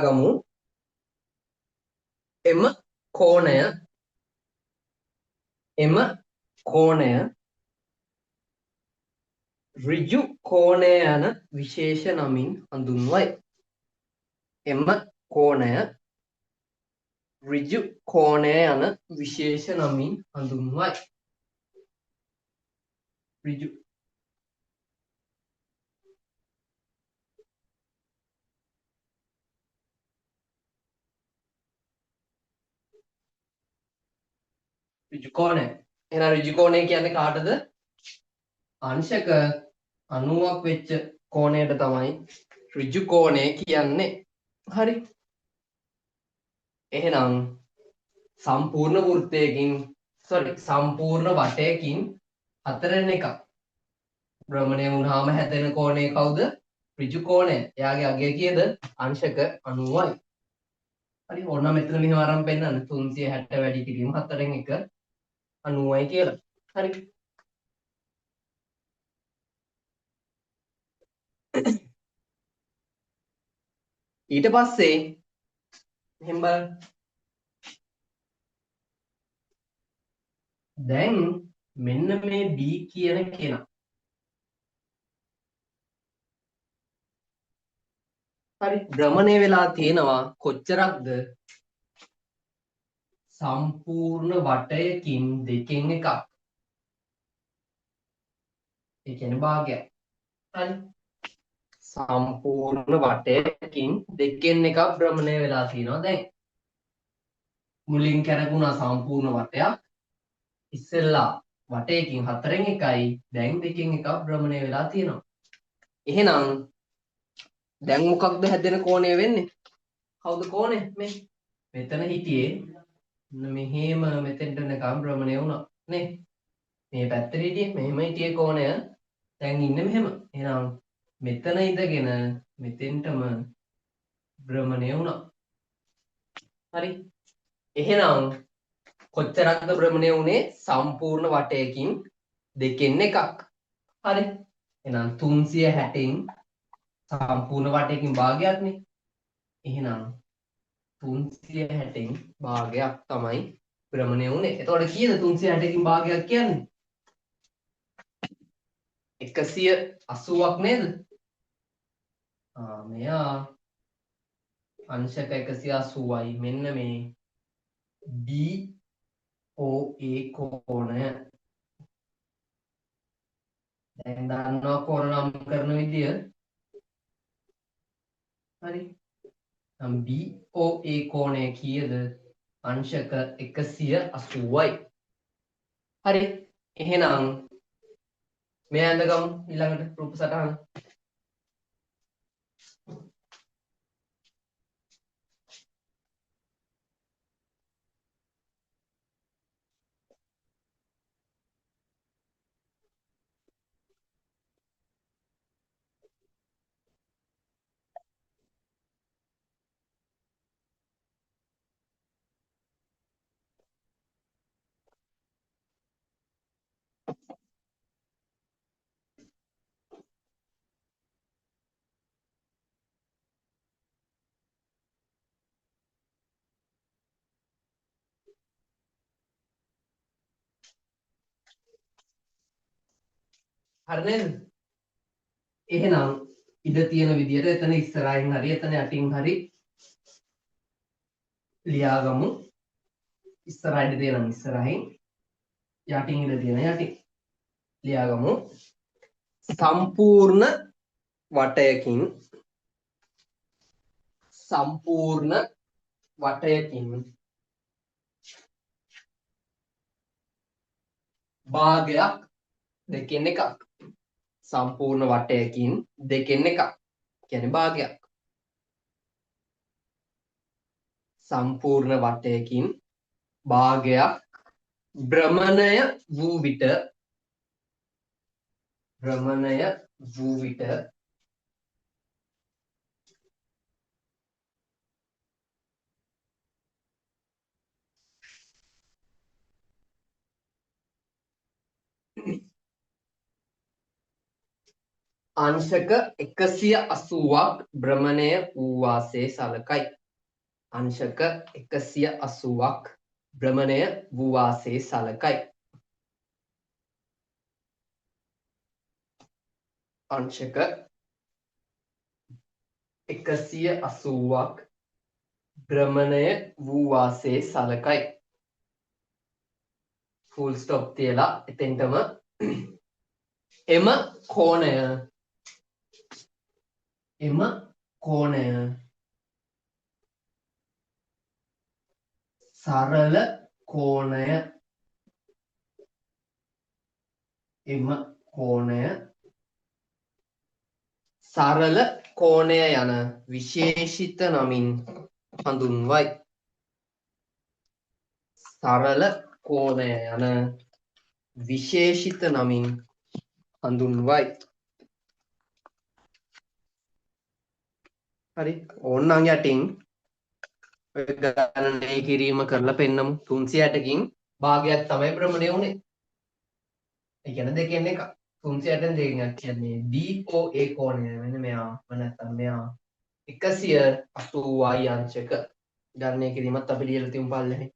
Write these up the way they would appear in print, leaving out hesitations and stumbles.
ගමු එම කෝණය ඍජු කෝණය යන විශේෂ නමින් හඳුන්වයි. එම කෝණය ඍජු කෝණය යන විශේෂ නමින් හඳුන්වයි. ඍජු ඍජු කෝණය. එහෙනම් ඍජු කෝණය කියන්නේ කාටද? අංශක 90ක් වෙච්ච කෝණයට තමයි ඍජු කෝණය කියන්නේ. හරි. එහෙනම් සම්පූර්ණ වෘත්තයකින් සම්පූර්ණ වටයකින් හතරෙන් එකක් භ්‍රමණය වුණාම හැදෙන කෝණය කවුද? ඍජු කෝණය. එයාගේ අගය කීයද? අංශක 90යි. හරි. ඕන මෙතන මෙහෙම අරන් පෙන්නන්න 360 වැඩි කිරීම 4න් 1 90යි කියලා. හරි. ඊට පස්සේ මෙහෙම බලන්න. දැන් මෙන්න මේ B කියන කෙනා. හරි. භ්‍රමණය වෙලා තියෙනවා කොච්චරක්ද? සම්පූර්ණ වටයකින් දෙකෙන් එකක්. ඒ කියන්නේ භාගයක්. හරි. සම්පූර්ණ වටයකින් දෙකෙන් එකක් භ්‍රමණය වෙලා තියෙනවා දැන්. මුලින් කරගුණා සම්පූර්ණ වටයක්. ඉස්සෙල්ලා වටයකින් හතරෙන් එකයි දැන් දෙකෙන් එකක් භ්‍රමණය වෙලා තියෙනවා. එහෙනම් දැන් මොකක්ද හැදෙන කෝණය වෙන්නේ? කවුද කෝණය? මේ මෙතන හිටියේ මෙහෙම මෙතෙන්ට නිකම් භ්‍රමණය වුණා නේ. මේ පැත්තට හිටියේ මෙහෙම හිටියේ කෝණය. දැන් ඉන්නේ මෙහෙම. එහෙනම් මෙතන ඉඳගෙන මෙතෙන්ටම භ්‍රමණය වුණා. හරි. එහෙනම් කොච්චරක්ද භ්‍රමණය වුණේ? සම්පූර්ණ වටයකින් දෙකෙන් එකක්. හරි. එහෙනම් 360න් සම්පූර්ණ වටයකින් භාගයක්නේ. එහෙනම් 360න් භාගයක් තමයි භ්‍රමණය වුණේ. එතකොට කීයද 360කින් භාගයක් කියන්නේ? 180ක් නේද? මෙයා අංශක 180යි. මෙන්න මේ BOA කෝණය. දැන් දන්නවා කෝණ නම් කරන විදිය. හරි. නම් BOA කෝණය කීයද? අංශක 180යි. හරි. එහෙනම් මෙයා ඇඳගමු ඊළඟට රූප සටහන. හරි නේද? එහෙනම් ඉඳ තියෙන විදියට එතන ඉස්සරහින් හරි එතන යටින් හරි ලියාගමු. ඉස්සරහින් තියෙන ඉස්සරහින් යටින් ඉඳ තියෙන යටින් ලියාගමු. සම්පූර්ණ වටයකින් භාගයක් දෙකෙන් එකක්. සම්පූර්ණ වටයකින් දෙකෙන් එකක්. කියන්නේ භාගයක්. සම්පූර්ණ වටයකින් භාගයක් භ්‍රමණය වූ විට අංශක 180ක් භ්‍රමණය වූ වාසේ සලකයි. අංශක 180ක් භ්‍රමණය වූ වාසේ සලකයි. අංශක 180ක් භ්‍රමණය වූ වාසේ සලකයි. ෆුල් ස්ටොප් තියලා එතෙන්ටම එම කෝණය සරල කෝණය සරල කෝණය යන විශේෂිත නමින් හඳුන්වයි. සරල කෝණය යන විශේෂිත නමින් හඳුන්වයි. හරි ඕන්නම් යටින් ඔය ගණනය කිරීම කරලා පෙන්නමු. 360කින් භාගයක් තමයි භ්‍රමණය වුනේ. ඒ කියන්නේ දෙකෙන් එක. 360න් දෙකක් කියන්නේ BOA කෝණය මෙන්න මෙයා නැත්නම් මෙයා 180යි අංශක ගණනය කිරීමත් අපි ලියලා තියමු පල්ලෙහේ.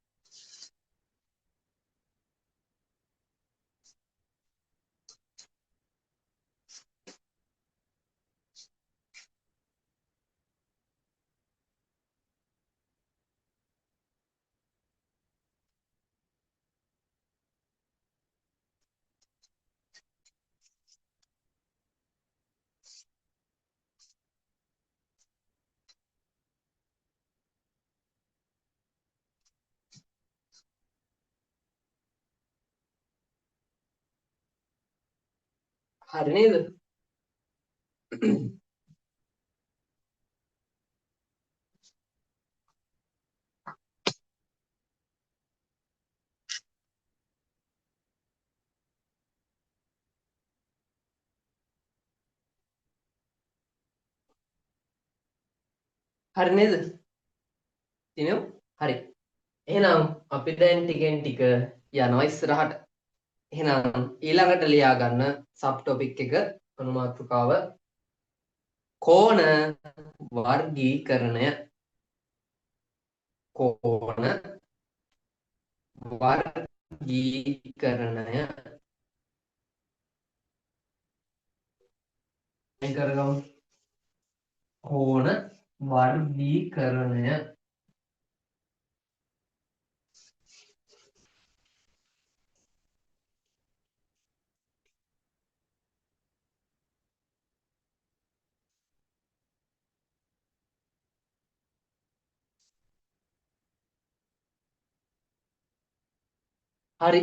හරි නේද? හරි නේද? තිනු හරි. එහෙනම් අපි දැන් ටිකෙන් ටික යනවා ඉස්සරහට. එහෙනම් ඊළඟට ලියා ගන්න සබ් ටොපික් එක අනුමාත්‍රකාව කෝණ වර්ගීකරණය. කෝණ වර්ගීකරණය කරගමු. කෝණ වර්ගීකරණය හරි.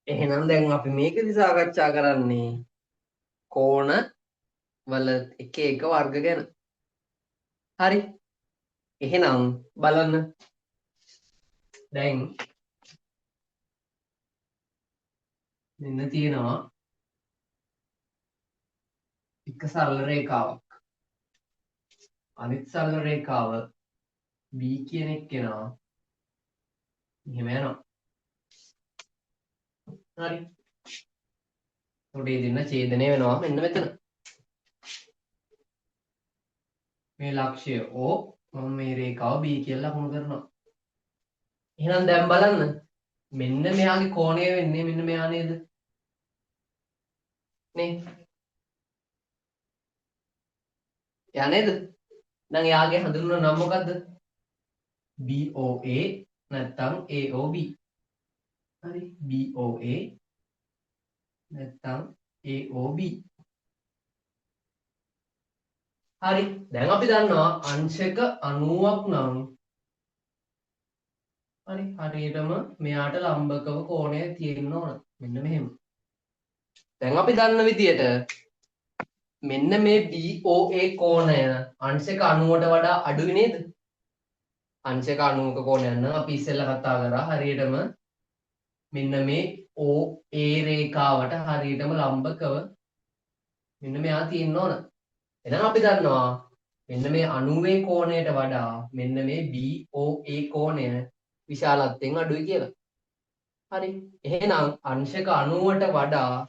එහෙනම් දැන් අපි මේකදී සාකච්ඡා කරන්නේ කෝණ වල එක එක වර්ග ගැන. හරි. එහෙනම් බලන්න. දැන් මෙන්න තියෙනවා එක සරල රේඛාවක්. අනිත් සරල රේඛාව B කියන එක කෙනා මෙහෙම යනවා. හරි. උඩේ දෙන්න ඡේදනය වෙනවා මෙන්න මෙතන. මේ ලක්ෂ්‍ය O මම මේ රේඛාව B කියලා ලකුණු කරනවා. එහෙනම් දැන් බලන්න. මෙන්න මෙයාගේ කෝණය වෙන්නේ මෙන්න මෙයා නේද? නේ? එයා නේද? දැන් එයාගේ හඳුන්වන නම මොකද්ද? BOA නැත්නම් AOB. හරි BOA නැත්නම් AOB. හරි දැන් අපි දන්නවා අංශක 90ක් නම් හරි හරියටම මෙයාට ලම්බකව කෝණය තියෙන්න ඕන. මෙන්න මෙහෙම. දැන් අපි දන්න විදියට මෙන්න මේ BOA කෝණය අංශක 90ට වඩා අඩුයි නේද? අංශක 90ක කෝණයක් නම් අපි ඉස්සෙල්ලා කතා කරා හරියටම මෙන්න මේ OA රේඛාවට හරියටම ලම්බකව මෙන්න මෙයා තියෙන්න ඕන. එහෙනම් අපි දන්නවා මෙන්න මේ 90 කෝණයට වඩා මෙන්න මේ BOA කෝණය විශාලත්වයෙන් අඩුයි කියලා. හරි. එහෙනම් අංශක 90ට වඩා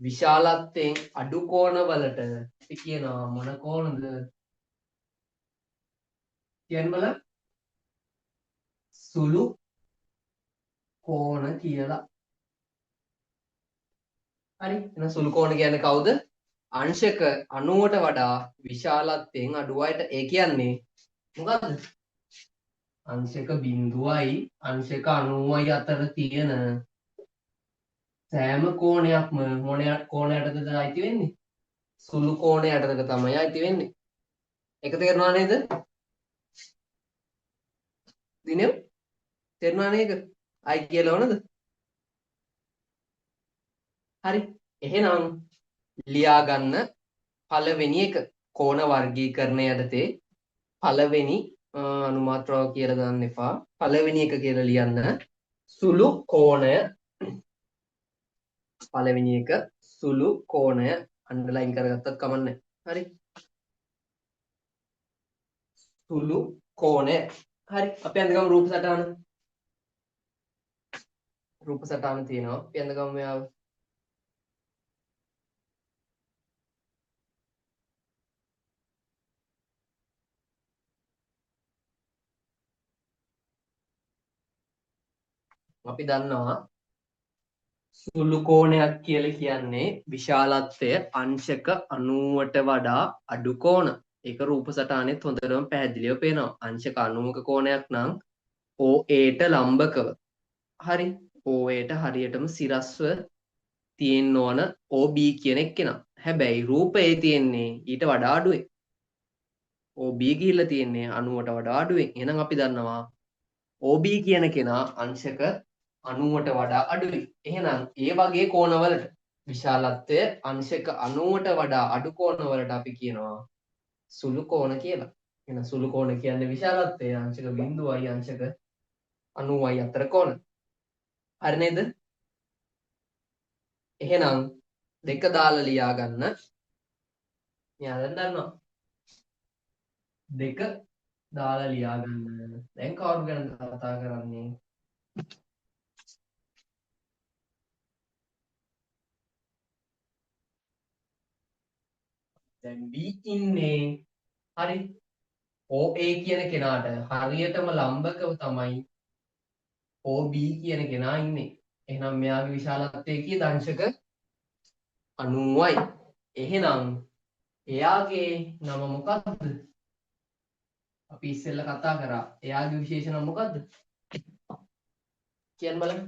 විශාලත්වයෙන් අඩු කෝණවලට අපි කියනවා මොන කෝණද? කියන්න බලන්න. සුළු කෝණ කියලා. හරි. එහෙනම් සුළු කෝණ කියන්නේ කවුද? අංශක 90ට වඩා විශාලත්වයෙන් අඩුවයට. ඒ කියන්නේ මොකද්ද? අංශක 0යි අංශක 90යි අතර තියෙන සෑම කෝණයක්ම මොන කෝණයටද අයිති වෙන්නේ? සුළු කෝණයටද තමයි අයිති වෙන්නේ. ඒක තේරුණා නේද? දිනෙව් තේරුණා නේද? අයි කියලා ඕනද? හරි. එහෙනම් ලියා ගන්න පළවෙනි එක කෝණ වර්ගීකරණය යටතේ පළවෙනි අනුමාත්‍රාව කියලා දාන්න එපා. පළවෙනි එක කියලා ලියන්න. සුළු කෝණය. පළවෙනි එක සුළු කෝණය අන්ඩර්ලයින් කරගත්තත් කමන්නේ. හරි. සුළු කෝණය. හරි. අපි අඳගමු රූප සටහන. රූප සටහන තියෙනවා. අපි අඳගමු මෙයාව. අපි දන්නවා සුළු කෝණයක් කියලා කියන්නේ විශාලත්වය අංශක 90ට වඩා අඩු කෝණ. ඒක රූප සටහනෙත් හොඳටම පැහැදිලිව පේනවා. අංශක 90ක කෝණයක් නම් OAට ලම්බකව. හරි. OAට හරියටම සිරස්ව තියෙන්න ඕන OB කියන එක්කෙනා. හැබැයි රූපයේ තියෙන්නේ ඊට වඩා අඩුයි. OB ගිහිල්ලා තියෙන්නේ 90ට වඩා අඩුවෙන්. එහෙනම් අපි දන්නවා OB කියන කෙනා අංශක 90ට වඩා අඩුයි. එහෙනම් ඒ වගේ කෝණවලට විශාලත්වය අංශක 90ට වඩා අඩු කෝණවලට අපි කියනවා සුළු කෝණ කියලා. එහෙනම් සුළු කෝණ කියන්නේ විශාලත්වය අංශක 0යි අංශක 90යි අතර කෝණ. හරි නේද? එහෙනම් දෙක දාලා ලියා ගන්න. මෙයා දැන් දන්නවා. දෙක දාලා ලියා ගන්න. දැන් කවුරු ගැනද කතා කරන්නේ? දැන් B ඉන්නේ. හරි. OA කියන කෙනාට හරියටම ලම්බකව තමයි OB කියන කෙනා ඉන්නේ. එහෙනම් මෙයාගේ විශාලත්වය කීයද? අංශක 90යි. එහෙනම් එයාගේ නම මොකක්ද? අපි ඉස්සෙල්ලා කතා කරා. එයාගේ විශේෂ නම මොකක්ද? කියන්න බලන්න.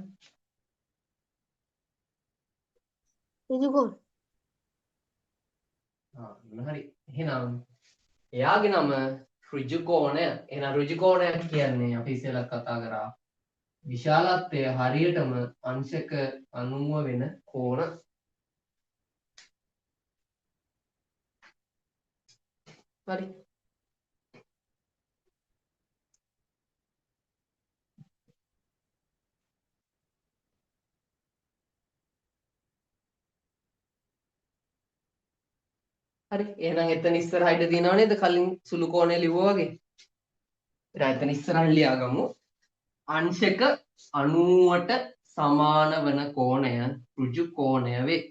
ඍජුකෝණ. හරි. එහෙනම් එයාගේ නම ඍජුකෝණය. එහෙනම් ඍජුකෝණයක් කියන්නේ අපි ඉස්සෙල්ලා කතා කරා. විශාලත්වය හරියටම අංශක 90 වෙන කෝණ. හරි. හරි. එහෙනම් එතන ඉස්සරහට තියෙනව නේද කලින් සුළු කෝණය ලිව්වා වගේ. එහෙනම් එතන ඉස්සරහින් ලියාගමු. අංශක 90ට සමාන වන කෝණය ඍජු කෝණය වේ.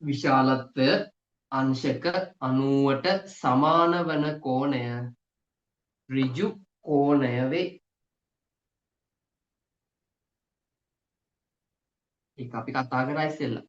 විශාලත්වය අංශක 90ට සමාන වන කෝණය ඍජු කෝණය වේ. ඒක අපි කතා කරා ඉස්සෙල්ලා.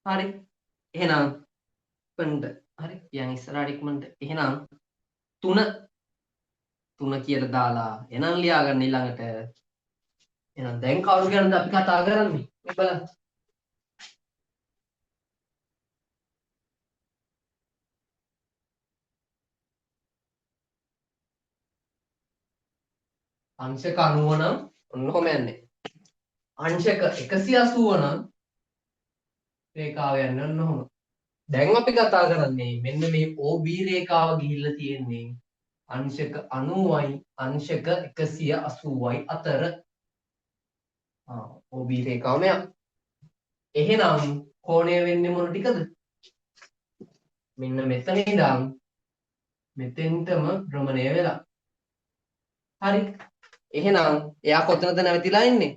හරි. එහෙනම් පන්ද හරි යන් ඉස්සරහට ඉක්මනට. එහෙනම් 3 කියලා දාලා එහෙනම් ලියා ගන්න ඊළඟට එහෙනම් දැන් කවුරු ගැනද අපි කතා කරන්නේ? මේ බලන්න. අංශක 90 නම් ඔන්න කොහම යන්නේ. අංශක 180 නම් රේඛාව යන්නේ ඔන්න ඔහොම. දැන් අපි කතා කරන්නේ මෙන්න මේ OB රේඛාව ගිහිල්ලා තියෙන්නේ අංශක 90යි අංශක 180යි අතර. OB රේඛාව මෙයා. එහෙනම් කෝණය වෙන්නේ මොන ටිකද? මෙන්න මෙතන ඉඳන් මෙතෙන්ටම භ්‍රමණය වෙලා. හරි. එහෙනම් එයා කොතනද නැවතිලා ඉන්නේ?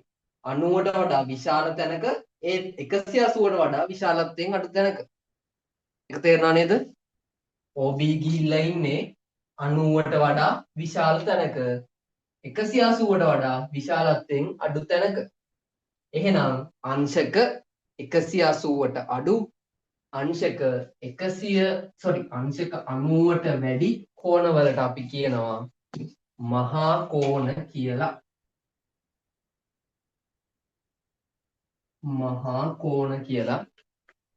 90ට වඩා විශාල තැනක ඒ 180ට වඩා විශාලත්වයෙන් අඩු තැනක. ඒක තේරෙනව නේද? OB ගිහිල්ලා ඉන්නේ 90ට වඩා විශාල තැනක 180ට වඩා විශාලත්වයෙන් අඩු තැනක. එහෙනම් අංශක 180ට අඩු අංශක 90ට වැඩි කෝණවලට අපි කියනවා මහා කෝණ කියලා. මහා කෝණ කියලා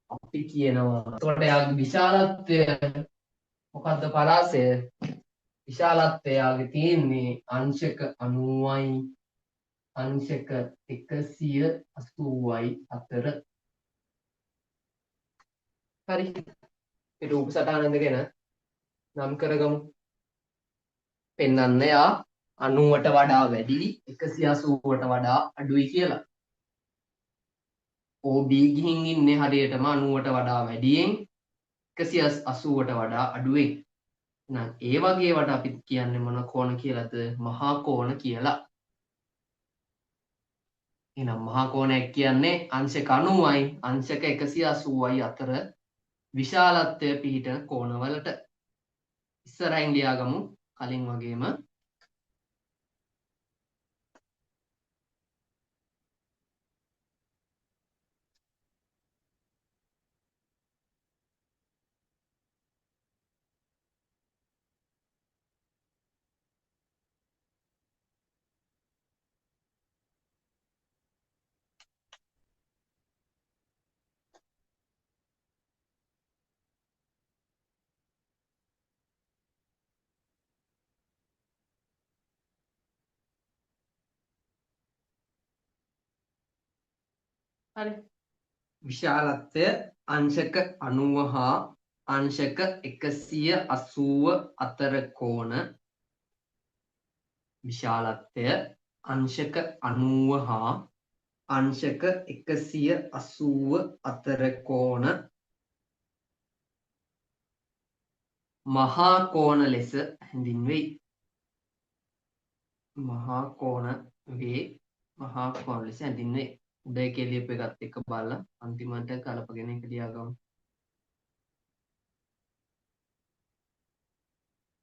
අපි කියනවා. එතකොට යාගේ විශාලත්වය මොකද්ද පරාසය? විශාලත්වය යාගේ තියෙන්නේ අංශක 90යි අංශක 180යි අතර. හරි. ඒ රූප සටහන ඉඳගෙන නම් කරගමු. පෙන්වන්න යා 90ට වඩා වැඩි 180ට වඩා අඩුයි කියලා. OB ගිහින් ඉන්නේ හරියටම 90ට වඩා වැඩියෙන් 180ට වඩා අඩුවෙන්. එහෙනම් ඒ වගේ වට අපි කියන්නේ මොන කෝණ කියලාද? මහා කෝණ කියලා. එහෙනම් මහා කෝණයක් කියන්නේ අංශක 90යි අංශක 180යි අතර විශාලත්වය පිහිටන කෝණවලට. ඉස්සරහින් ලියාගමු කලින් වගේම. හරි. විශාලත්වය අංශක 90 හා අංශක 180 අතර කෝණ. විශාලත්වය අංශක 90 හා අංශක 180 අතර කෝණ මහා කෝණ ලෙස හැඳින්වෙයි. මහා කෝණ වේ මහා කෝණ ලෙස හැඳින්වෙයි. උඩ එකේ ලියපු එකත් එක්ක බලලා අන්තිමට කලපගෙන එක ලියාගමු.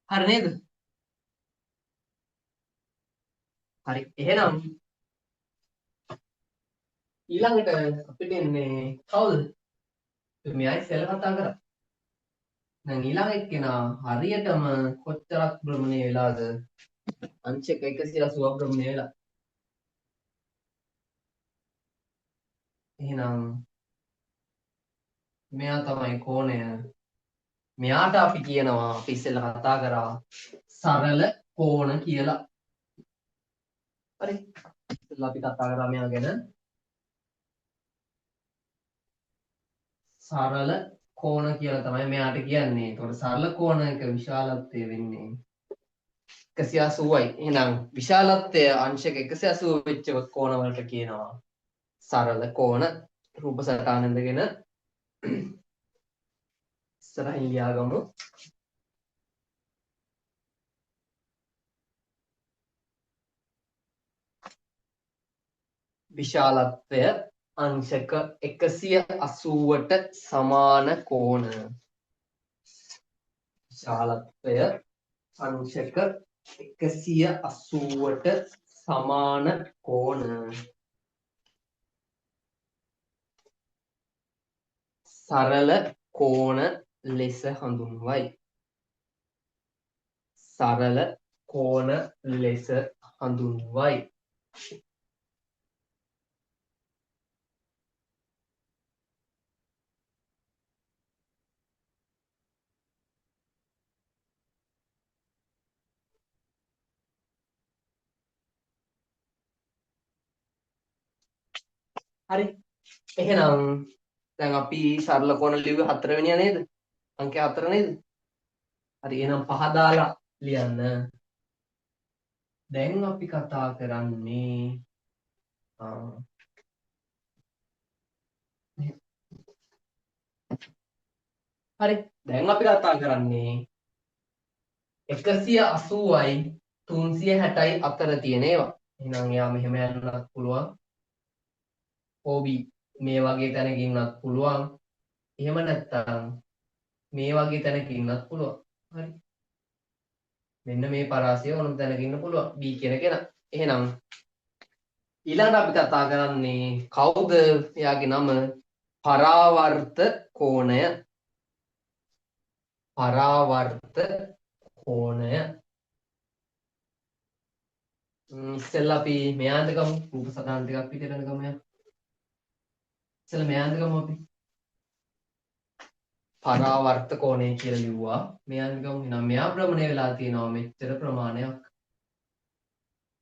හරි නේද? හරි. එහෙනම් ඊළඟට අපිට එන්නේ කවුද? මෙයයි සෙල් කතා කරා. දැන් ඊළඟ එක්කෙනා හරියටම කොච්චරක් භ්‍රමණය වෙලාද? අංශක 180ක් භ්‍රමණය වෙලා. එහෙනම් මෙයා තමයි කෝණය. මෙයාට අපි කියනවා අපි ඉස්සෙල්ලා කතා කරා සරල කෝණ කියලා. හරි. ඉස්සෙල්ලා අපි කතා කරා මෙයා ගැන. සරල කෝණ කියලා තමයි මෙයාට කියන්නේ. ඒතකොට සරල කෝණයක විශාලත්වය වෙන්නේ 180යි. එහෙනම් විශාලත්වය අංශක 180 වෙච්ච කෝණ වලට කියනවා සරල කෝණ. රූප සටහන ඉඳගෙන ඉස්සරහින් ලියාගමු. විශාලත්වය අංශක 180ට සමාන කෝණ. විශාලත්වය අංශක 180ට සමාන කෝණ සරල කෝණ ලෙස හඳුන්වයි. සරල කෝණ ලෙස හඳුන්වයි. හරි. එහෙනම් දැන් අපි සරල කෝණ ලිව්වේ 4 වෙනියා නේද? අංකය 4 නේද? හරි එහෙනම් 5 දාලා ලියන්න. දැන් අපි කතා කරන්නේ හරි දැන් අපි කතා කරන්නේ 180යි 360යි අතර තියෙන ඒවා. එහෙනම් යා මෙහෙම යන්නත් පුළුවන්. OB මේ වගේ තැනක ඉන්නත් පුළුවන්. එහෙම නැත්නම් මේ වගේ තැනක ඉන්නත් පුළුවන්. හරි. මෙන්න මේ පරාසය ඕනම තැනක ඉන්න පුළුවන්. B කියන කෙනා. එහෙනම් ඊළඟට අපි කතා කරන්නේ කවුද? එයාගේ නම පරාවර්ත කෝණය. පරාවර්ත කෝණය. ඉස්සෙල්ලා අපි මෙයාන්ද ගමු. රූප සටහන් ටිකක් පිටරන ගමු යා. ඉස්සෙල්ලා මෙයාන්ද ගමු අපි. පරාවර්ත කෝණය කියලා ලිව්වා. මෙයාන්ද ගමු. එහෙනම් මෙයා භ්‍රමණය වෙලා තියෙනවා මෙච්චර ප්‍රමාණයක්.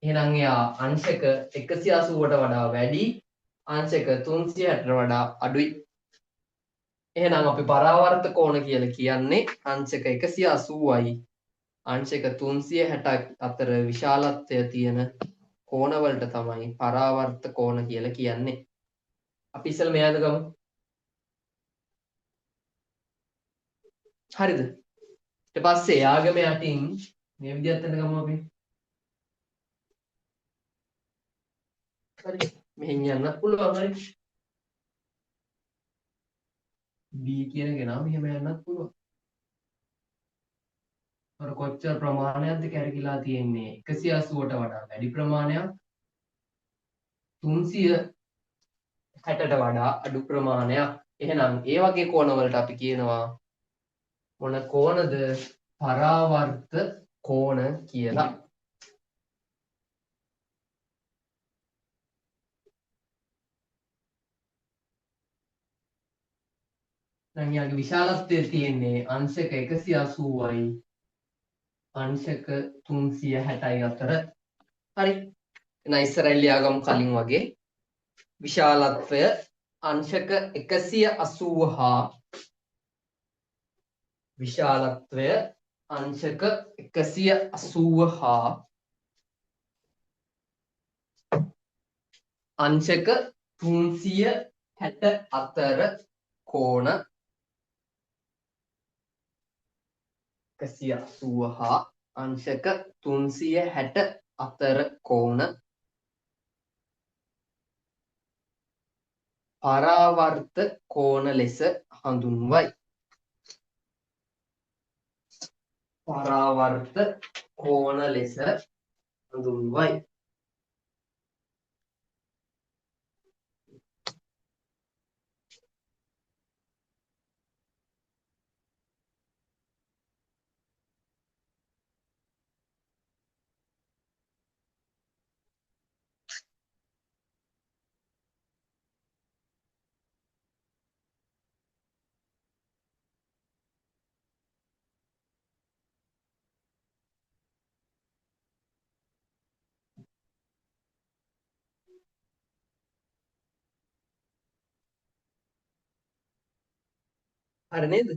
එහෙනම් එයා අංශක 180ට වඩා වැඩි, අංශක 360ට වඩා අඩුයි. එහෙනම් අපි පරාවර්ත කෝණ කියලා කියන්නේ අංශක 180යි අංශක 360 අතර විශාලත්වය තියෙන කෝණවලට තමයි පරාවර්ත කෝණ කියලා කියන්නේ. අපි ඉස්සෙල්ලා මෙයාද ගමු. හරිද? ඊට පස්සේ යාගම යටින් මේ විදිහට යන ගමු අපි. හරි. මෙහෙන් යන්නත් පුළුවන් හරි. B කියන කෙනා මෙහෙම යන්නත් පුළුවන්. අර කොච්චර ප්‍රමාණයක්ද කැරකිලා තියෙන්නේ 180ට වඩා වැඩි ප්‍රමාණයක් 360ට වඩා අඩු ප්‍රමාණයක්. එහෙනම් ඒ වගේ කෝණවලට අපි කියනවා මොන කෝණද? පරාවර්ත කෝණ කියලා. දැන් යාගේ විශාලත්වය තියෙන්නේ අංශක 180යි අංශක 360යි අතර. හරි. එහෙනම් ඉස්සරහින් ලියාගමු කලින් වගේ. විශාලත්වය අංශක 180 හා විශාලත්වය අංශක 180 හා අංශක 360 අතර කෝණ 180 හා අංශක 360 අතර කෝණ පරාවර්ත කෝණ ලෙස හඳුන්වයි. පරාවර්ත කෝණ ලෙස හඳුන්වයි. හරි නේද?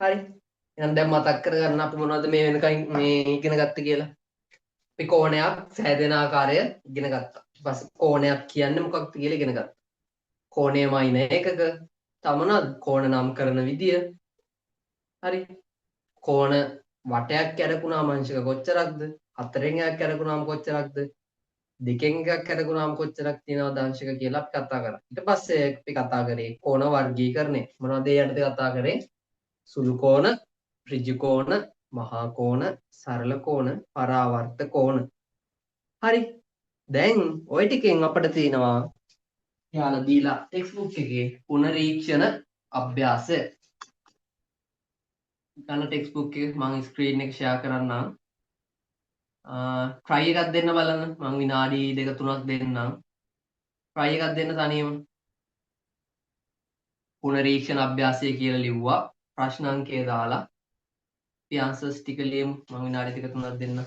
හරි. එහෙනම් දැන් මතක් කරගන්න අපි මොනවද මේ වෙනකන් මේ ඉගෙන ගත්තේ කියලා. අපි කෝණයක් සෑදෙන ආකාරය ඉගෙන ගත්තා. ඊට පස්සේ කෝණයක් කියන්නේ මොකක්ද කියලා ඉගෙන ගත්තා. කෝණය මයින එකක තමනද කෝණ නම් කරන විදිය. හරි. කෝණ වටයක් කැරකුණාම අංශක කොච්චරක්ද? හතරෙන් එකක් කැරකුණාම කොච්චරක්ද? දෙකෙන් එකක් කැරකුණාම කොච්චරක් තියෙනවද අංශක කියලා අපි කතා කරා. ඊට පස්සේ අපි කතා කරේ කෝණ වර්ගීකරණය. මොනවද ඒ යටතේ කතා කරේ? සුළු කෝණ, ඍජු කෝණ, මහා කෝණ, සරල කෝණ, පරාවර්ත කෝණ. හරි. දැන් ওই ටිකෙන් අපිට තියෙනවා යාලා දීලා ටෙක්ස්ට් බුක් එකේ පුනරීක්ෂණ අභ්‍යාසය. ගන්න ටෙක්ස්ට් බුක් එක මම ස්ක්‍රීන් එක ෂෙයා කරන්නම්. try එකක් දෙන්න බලන්න. මම විනාඩි 2-3ක් දෙන්නම්. try එකක් දෙන්න තනියම. පුනරීක්ෂණ අභ්‍යාසය කියලා ලිව්වා. ප්‍රශ්න අංකය දාලා අපි answers ටික ලියමු. මම විනාඩි 2-3ක් දෙන්නම්.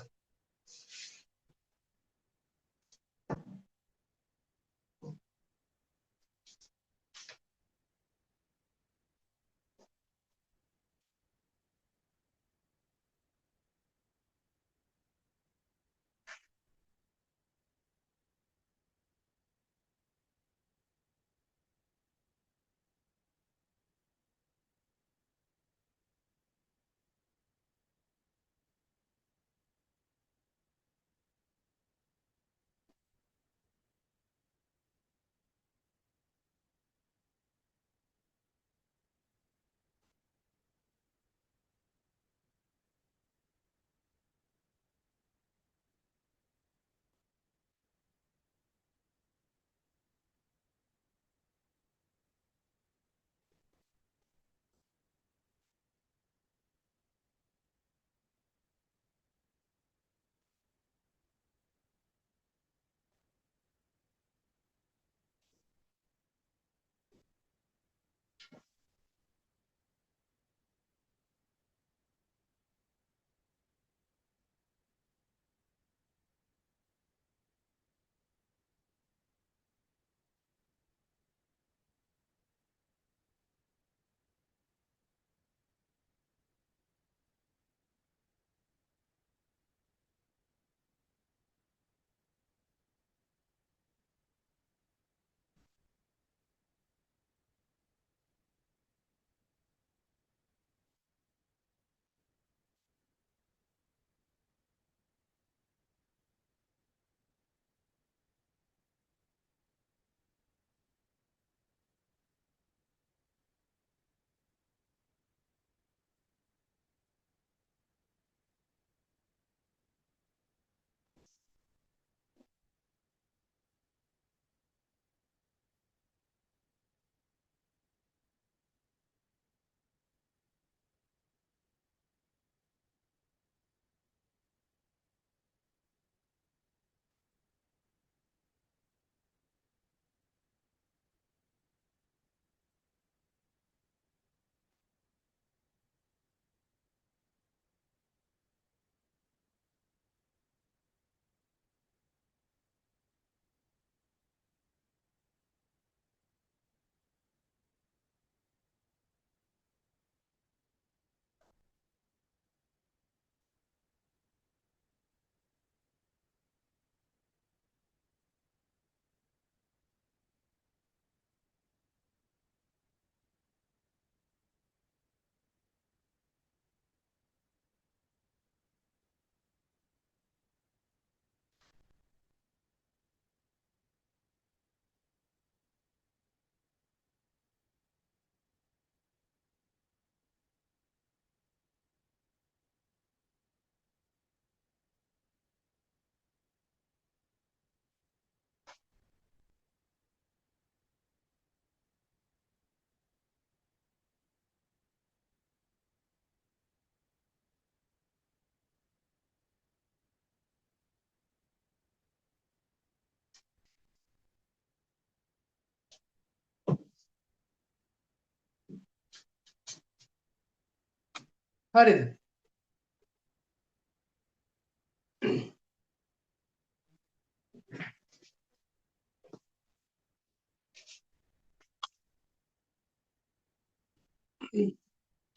හරිද?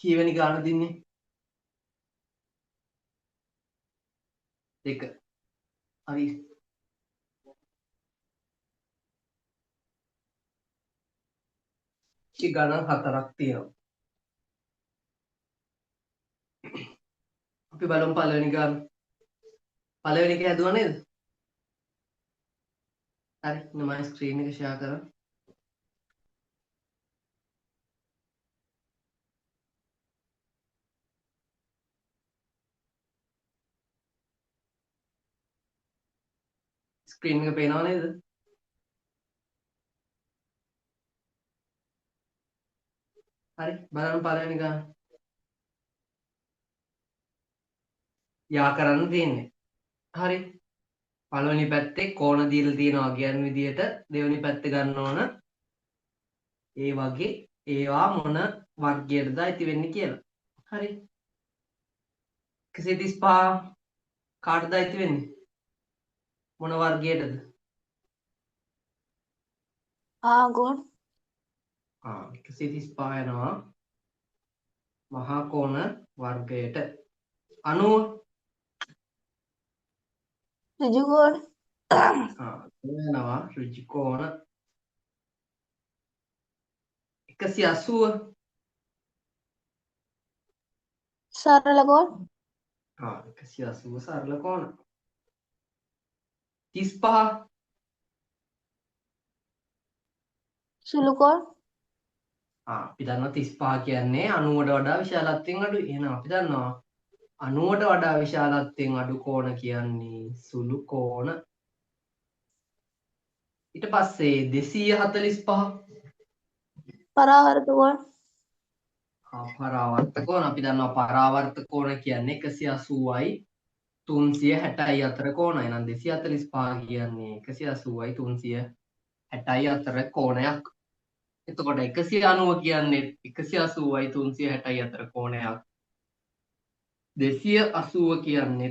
කීවෙනි ගාන දින්නේ? 2. හරි. ඒ ගණන් 4ක් තියෙනවා. අපි බලමු පළවෙනි ගාන. පළවෙනි එක හැදුවා නේද? හරි. මම ස්ක්‍රීන් එක ෂෙයා කරා. ස්ක්‍රීන් එක පේනව නේද? හරි. බලන්න පළවෙනි ගාන. යා කරන්න තියෙන්නේ. හරි. පළවෙනි පැත්තේ කෝණ දීලා තියෙනවා කියන විදිහට දෙවෙනි පැත්ත ගන්න ඕන. ඒ වගේ ඒවා මොන වර්ගයටද අයිති වෙන්නේ කියලා. හරි. 135 කාටද අයිති වෙන්නේ? මොන වර්ගයටද? ගෝණ 135 යනවා මහා කෝණ වර්ගයට. 90 ඍජු කෝණ යනවා ඍජු කෝණ. 180 සරල කෝණ 180 සරල කෝණ. 35 සුළු කෝණ අපි දන්නවා 35 කියන්නේ 90ට වඩා විශාලත්වයෙන් අඩුයි. එහෙනම් අපි දන්නවා 90ට වඩා විශාලත්වයෙන් අඩු කෝණ කියන්නේ සුළු කෝණ. ඊට පස්සේ 245 පරාවර්ත කෝණ පරාවර්ත කෝණ. අපි දන්නවා පරාවර්ත කෝණ කියන්නේ 180යි 360යි අතර කෝණ. එහෙනම් 245 කියන්නේ 180යි 360යි අතර කෝණයක්. එතකොට 190 කියන්නේ 180යි 360යි අතර කෝණයක්. 280 කියන්නේ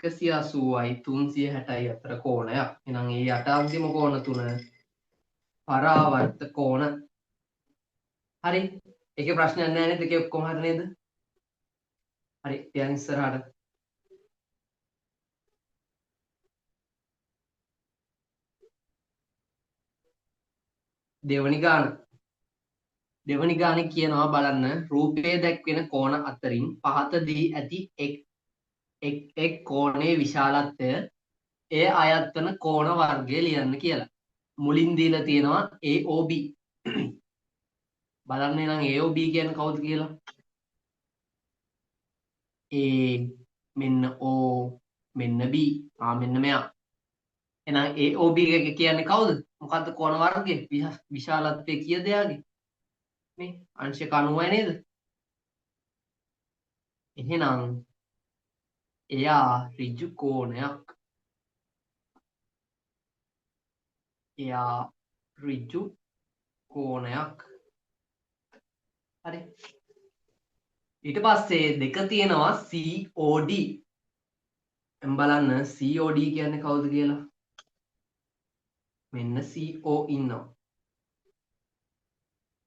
180යි 360යි අතර කෝණයක්. එහෙනම් මේ යට අන්තිම කෝණ තුන පරාවර්ත කෝණ. හරි. ඒකේ ප්‍රශ්නයක් නැහැ නේද? ඒකේ ඔක්කොම හරි නේද? හරි. යන් ඉස්සරහට. දෙවනි ගාන. දෙවනි ගානේ කියනවා බලන්න රූපයේ දැක්වෙන කෝණ අතරින් පහත දී ඇති එක් කෝණයේ විශාලත්වය එය අයත් වන කෝණ වර්ගය ලියන්න කියලා. මුලින් දීලා තියෙනවා AOB. බලන්න නම් AOB කියන්නේ කවුද කියලා. A මෙන්න O මෙන්න B මෙන්න මෙයා. එහෙනම් AOB එක කියන්නේ කවුද? මොකද්ද කෝණ වර්ගය? විශාලත්වය කීයද යාගේ? මේ අංශක 90යි නේද? එහෙනම් එයා ඍජු කෝණයක්. එයා ඍජු කෝණයක්. හරි. ඊට පස්සේ දෙක තියෙනවා COD. එම් බලන්න COD කියන්නේ කවුද කියලා. මෙන්න CO ඉන්නවා.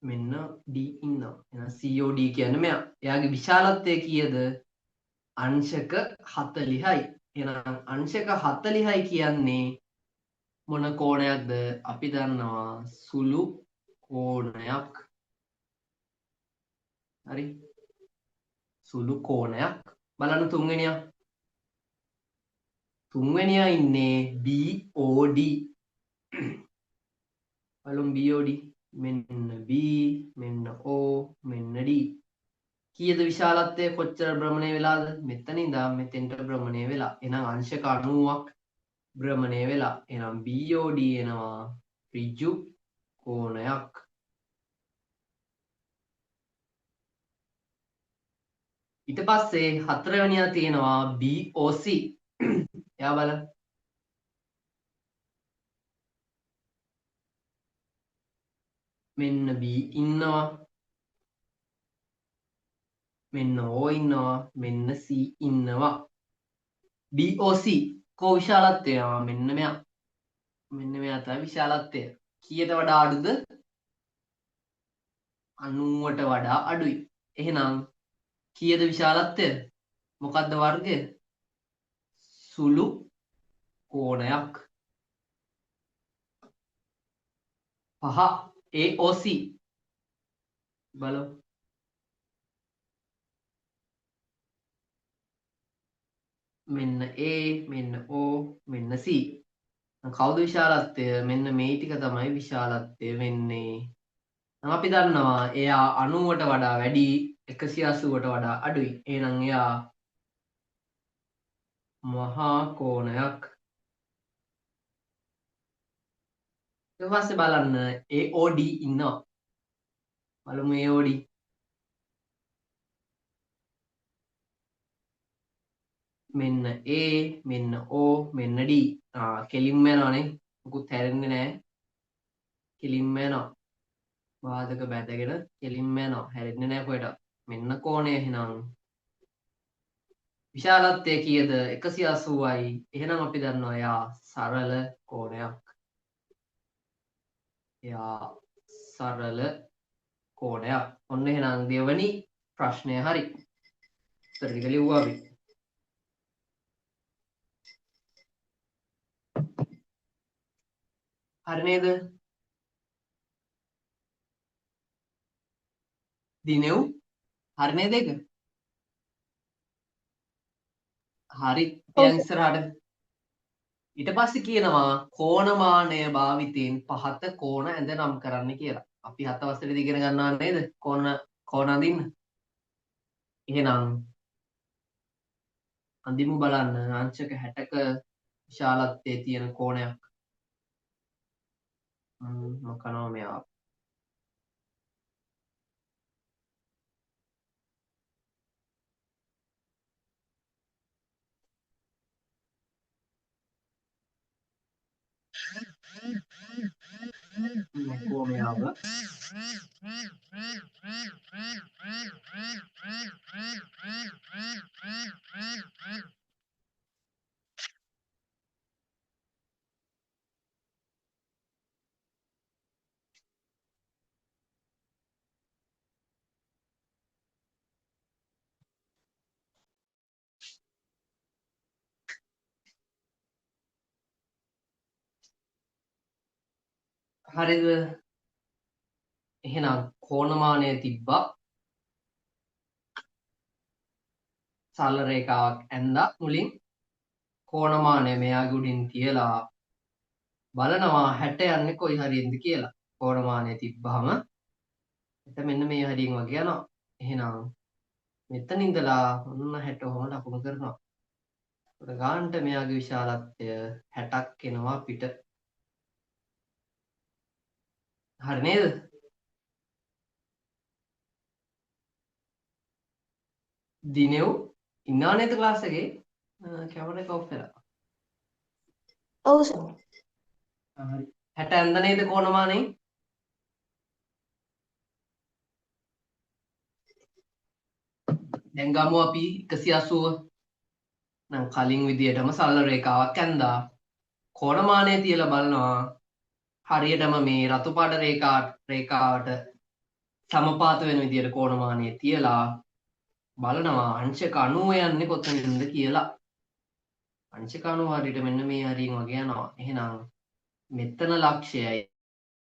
මෙන්න D ඉන්නවා. එහෙනම් COD කියන්නේ මෙයා. එයාගේ විශාලත්වය කීයද? අංශක 40යි. එහෙනම් අංශක 40යි කියන්නේ මොන කෝණයක්ද? අපි දන්නවා සුළු කෝණයක්. හරි. සුළු කෝණයක්. බලන්න තුන්වෙනියා. තුන්වෙනියා ඉන්නේ BOD. බලමු BOD. මෙන්න B මෙන්න O මෙන්න D. කීයද විශාලත්වය කොච්චර භ්‍රමණය වෙලාද? මෙතන ඉඳන් මෙතෙන්ට භ්‍රමණය වෙලා. එහෙනම් අංශක 90ක් භ්‍රමණය වෙලා. එහෙනම් BOD එනවා ඍජු කෝණයක්. ඊට පස්සේ හතරවෙනියා තියෙනවා BOC. එයා බලන්න. මෙන්න B ඉන්නවා. මෙන්න O ඉන්නවා මෙන්න C ඉන්නවා DOC කෝ විශාලත්වය මෙන්න මෙයා තමයි විශාලත්වය කීයට වඩා අඩුද 90ට වඩා අඩුයි එහෙනම් කීයද විශාලත්වය මොකද්ද වර්ගය සුළු කෝණයක් 5 AOC බලමු මෙන්න A මෙන්න O මෙන්න C කවුද විශාලත්වය මෙන්න මේ ටික තමයි විශාලත්වය වෙන්නේ අපි දන්නවා එයා 90ට වඩා වැඩි 180ට වඩා අඩුයි එහෙනම් එයා මහා කෝණයක් ඊට පස්සේ බලන්න AOD ඉන්නවා බලමු AOD මෙන්න A මෙන්න O මෙන්න D කෙලින්ම යනවානේ මොකුත් හැරෙන්නේ නැහැ කෙලින්ම යනවා වාදක බැඳගෙන කෙලින්ම යනවා හැරෙන්නේ නැහැ කොහෙට මෙන්න කෝණය එහෙනම් විශාලත්වය කීයද 180යි එහෙනම් අපි දන්නවා එයා සරල කෝණයක් එයා සරල කෝණයක් ඔන්න එහෙනම් දෙවනි ප්‍රශ්නය හරි උත්තර ටික ලිව්වා අපි හරි නේද දිනෙව් හරි නේද ඒක හරි දැන් ඉස්සරහට ඊට පස්සේ කියනවා කෝණමානය භාවිතයෙන් පහත කෝණ ඇඳ නම් කරන්න කියලා අපි 7 වසරේදී ඉගෙන ගන්නවා නේද කෝණ අඳින්න එහෙනම් අඳිමු බලන්න අංශක 60ක විශාලත්වයේ තියෙන කෝණයක් මොකනවා මෙයා මොකෝ මෙයාව හරිද එහෙනම් කෝණමානය තිබ්බා සරල රේඛාවක් ඇඳලා මුලින් කෝණමානය මෙයාගේ උඩින් තියලා බලනවා 60 යන්නේ කොයි හරියෙන්ද කියලා කෝණමානය තිබ්බහම එතන මෙන්න මේ හරියෙන් වගේ යනවා එහෙනම් මෙතන ඉඳලා ඔන්න 60 ඔහම ලකුණු කරනවා ඒකට ගානට මෙයාගේ විශාලත්වය 60ක් එනවා පිට හරි නේද දිනෙව් ඉන්නවා නේද ක්ලාස් එකේ කැමරා එක ඔෆ් වෙලා ඔව් සර් හරි 60 ඇඳ නේද කෝණමානෙ දැන් ගමු අපි 180 නම් කලින් විදියටම සරල රේඛාවක් ඇඳා කෝණමානය තියලා බලනවා හරියටම මේ රතු පාට රේඛාවට සමපාත වෙන විදියට කෝණමානය තියලා බලනවා අංශක 90 යන්නේ කොතනින්ද කියලා අංශක 90 හරියට මෙන්න මේ හරියෙන් වගේ යනවා එහෙනම් මෙතන ලක්ෂයයි